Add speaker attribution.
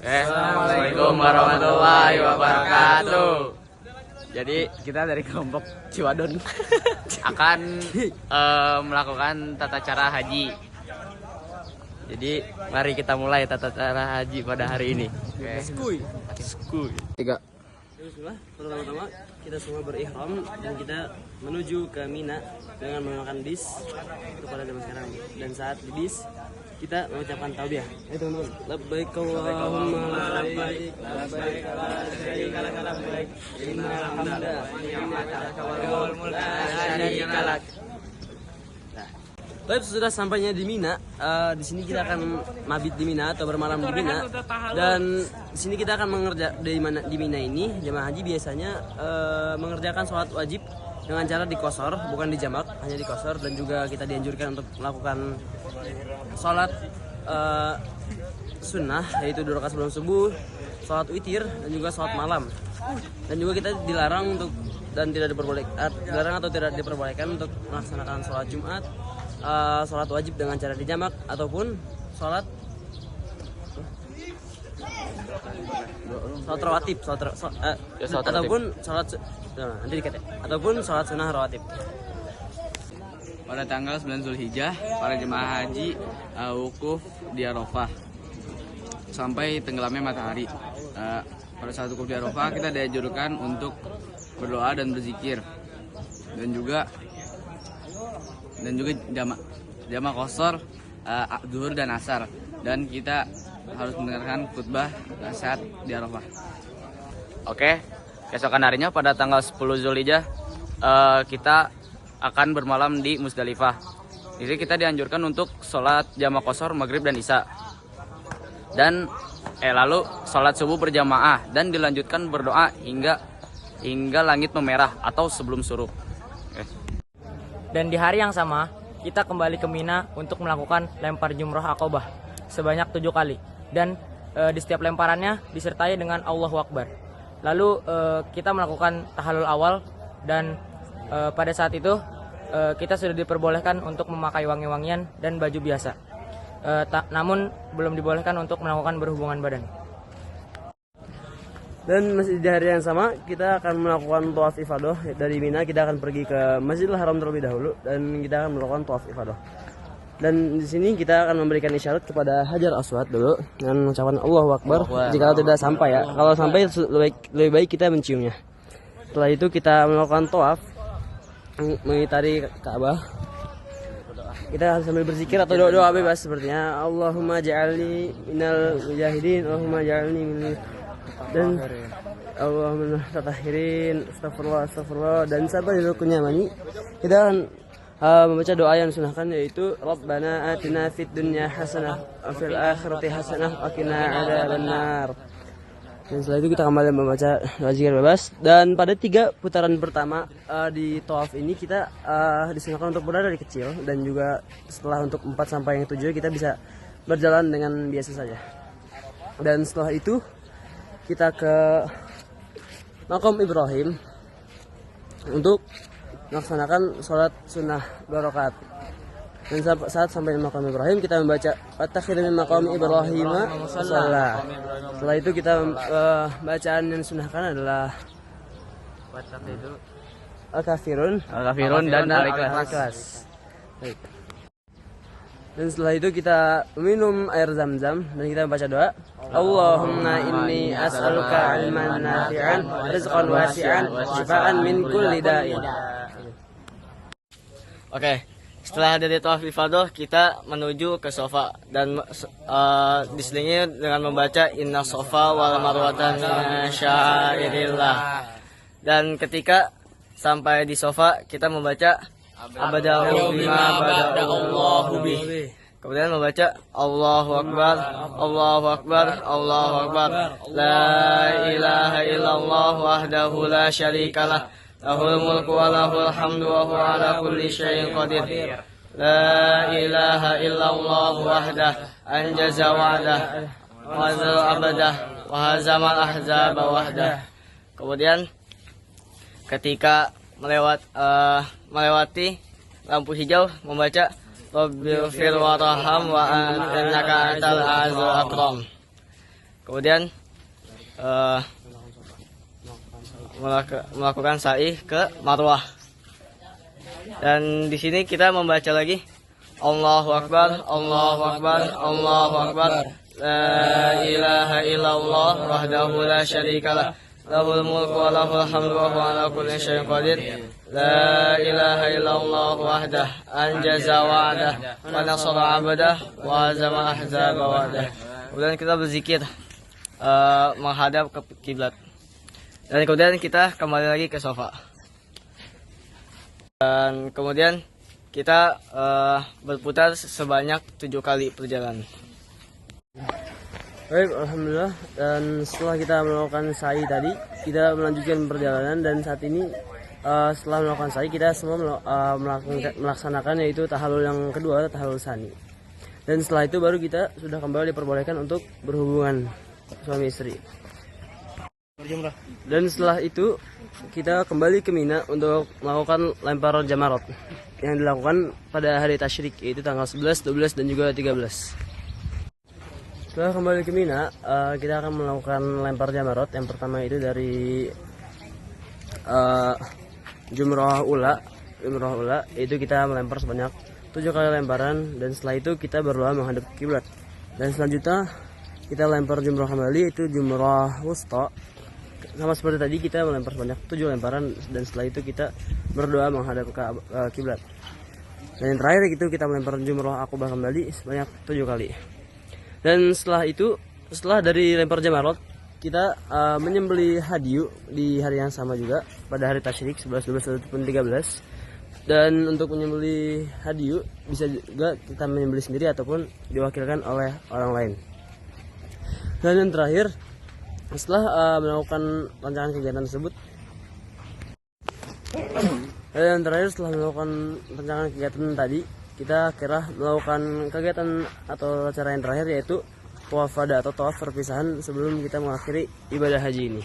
Speaker 1: Assalamualaikum warahmatullahi wabarakatuh. Jadi kita dari kelompok Ciwadon akan melakukan tata cara haji. Jadi mari kita mulai tata cara haji pada hari ini. Skuy. 3.
Speaker 2: Bismillah, pertama-tama kita semua berihram dan kita menuju ke Mina dengan menggunakan bis kepada zaman sekarang. Dan saat di bis kita mengucapkan talbiyah. Teman-teman, labbaik Allahumma labbaik, labbaik la syarika lak labbaik, innal hamda wal mulka la syarika lak. Baik, sudah sampainya di Mina. Di sini kita akan mabit di Mina atau bermalam di Mina. Dan di sini kita akan di Mina ini jemaah haji biasanya mengerjakan sholat wajib dengan cara dikosor, bukan dijamak, hanya dikosor. Dan juga kita dianjurkan untuk melakukan sholat sunnah, yaitu 2 rakaat sebelum subuh, sholat witir, dan juga sholat malam. Dan juga kita dilarang untuk dilarang atau tidak diperbolehkan untuk melaksanakan sholat Jumat, sholat wajib dengan cara dijamak, ataupun sholat rawatib, ataupun sholat sunnah rawatib.
Speaker 1: Pada tanggal 9 Zulhijjah, para jemaah haji wukuf di Arafah sampai tenggelamnya matahari. Pada saat wukuf di Arafah, kita dianjurkan untuk berdoa dan berzikir, dan juga jamak qashar zuhur dan asar, dan kita harus mendengarkan khutbah saat di Arafah. Oke, keesokan harinya pada tanggal 10 Zulhijjah kita akan bermalam di Musdalifah. Di sini kita dianjurkan untuk sholat jamak qashar maghrib dan isya, dan lalu sholat subuh berjamaah, dan dilanjutkan berdoa hingga langit memerah atau sebelum syuruk.
Speaker 3: Dan di hari yang sama, kita kembali ke Mina untuk melakukan lempar jumrah Aqobah sebanyak 7 kali. Dan di setiap lemparannya disertai dengan Allahu Akbar. Lalu kita melakukan tahallul awal, dan pada saat itu kita sudah diperbolehkan untuk memakai wangi-wangian dan baju biasa. Namun belum dibolehkan untuk melakukan berhubungan badan.
Speaker 2: Dan masih di hari yang sama kita akan melakukan tawaf ifadah dari Mina. Kita akan pergi ke Masjidil Haram terlebih dahulu dan kita akan melakukan tawaf ifadah. Dan di sini kita akan memberikan isyarat kepada Hajar Aswad dulu dengan mengucapkan Allahu Akbar. Jika tidak sampai ya, kalau sampai lebih baik kita menciumnya. Setelah itu kita melakukan tawaf mengitari Ka'bah. Kita sambil berzikir atau doa bebas sepertinya Allahumma ja'alni minal mujahidin, Allahumma ja'alni minal, dan Allahumma tatahirin, astagfirullah, dan sampai di rukunnya mani kita akan membaca doa yang disunahkan, yaitu Rabbana atina fid dunya hasanah wa fil akhirati hasanah wa qina adzabannar. Dan setelah itu kita kembali membaca doa zikir bebas. Dan pada 3 putaran pertama di tawaf ini kita disunahkan untuk berada dari kecil, dan juga setelah untuk 4 sampai yang 7 kita bisa berjalan dengan biasa saja. Dan setelah itu kita ke Maqam Ibrahim untuk melaksanakan sholat sunnah 2 rakaat. Dan saat sampai di Maqam Ibrahim kita membaca Wattakhidhu min maqami Ibrahim musalla. Setelah itu kita bacaan yang disunahkan adalah Al-Kafirun dan Al-Ikhlas. Baik. Dan setelah itu kita minum air zam-zam dan kita membaca doa Allahumma inni as'aluka ilman nafi'an, rizqan wasi'an, shifaan min kulli da'in.
Speaker 3: Oke, setelah dari tawaf ifadah kita menuju ke Sofa, dan diselingi dengan membaca Inna Sofa wal Marwata min syairillah. Dan ketika sampai di Sofa kita membaca Abadahu bima bada'allahu bih. Kemudian membaca Allahu Akbar, Allahu Akbar, Allahu Akbar, la ilaha illallah wahdahu la syarikalah, lahul mulku wa lahul hamdu wa huwa ala kulli syai'in qadir. La ilaha illallah wahdah anjaza wa'dah wa hazal abadah wa hazamal ahzaba wahdah. Kemudian ketika melewati lampu hijau membaca Rabbil fir warham wa annaka antal azizul akram. kemudian melakukan sa'i ke Marwah. Dan di sini kita membaca lagi Allahu Akbar, Allahu Akbar, Allahu Akbar. La ilaha illallah wahdahu la syarikalah. Lahul mulku wa lahul hamdu wa huwa ala kulli syai'in qadir. La ilaha illallah wahdah anjaza wa'dah wa nasara 'abdah wa azama ahzaba wa'dah. Kemudian kita berzikir menghadap ke kiblat. Dan kemudian kita kembali lagi ke sofa. Dan kemudian kita berputar sebanyak 7 kali perjalanan.
Speaker 2: Baik, alhamdulillah. Dan setelah kita melakukan sa'i tadi, kita melanjutkan perjalanan. Dan saat ini setelah melakukan sa'i, kita semua melaksanakan yaitu tahallul yang kedua, tahallul sani. Dan setelah itu baru kita sudah kembali diperbolehkan untuk berhubungan suami istri. Dan setelah itu kita kembali ke Mina untuk melakukan lempar jamarat yang dilakukan pada hari tasyrik, yaitu tanggal 11, 12 dan juga 13. Setelah kembali ke Mina, kita akan melakukan lempar jamarat. Yang pertama itu dari jumrah ula, itu kita melempar sebanyak 7 kali lemparan. Dan setelah itu kita berdoa menghadap kiblat. Dan selanjutnya kita lempar jumrah kembali, itu jumrah wusta. Sama seperti tadi, kita melempar sebanyak 7 lemparan. Dan setelah itu kita berdoa menghadap ke kiblat. Dan yang terakhir itu kita melempar jumrah akobah kembali sebanyak 7 kali. Dan setelah itu, setelah dari lempar jamarat, kita menyembelih hadiyu di hari yang sama juga, pada hari tasyrik 11, 12 ataupun 13. Dan untuk menyembelih hadiyu bisa juga kita menyembelih sendiri ataupun diwakilkan oleh orang lain. Dan yang terakhir, setelah melakukan rancangan kegiatan tersebut, setelah melakukan rancangan kegiatan tadi, kita kira melakukan kegiatan atau acara yang terakhir, yaitu tawaf wada atau tawaf perpisahan sebelum kita mengakhiri ibadah haji ini.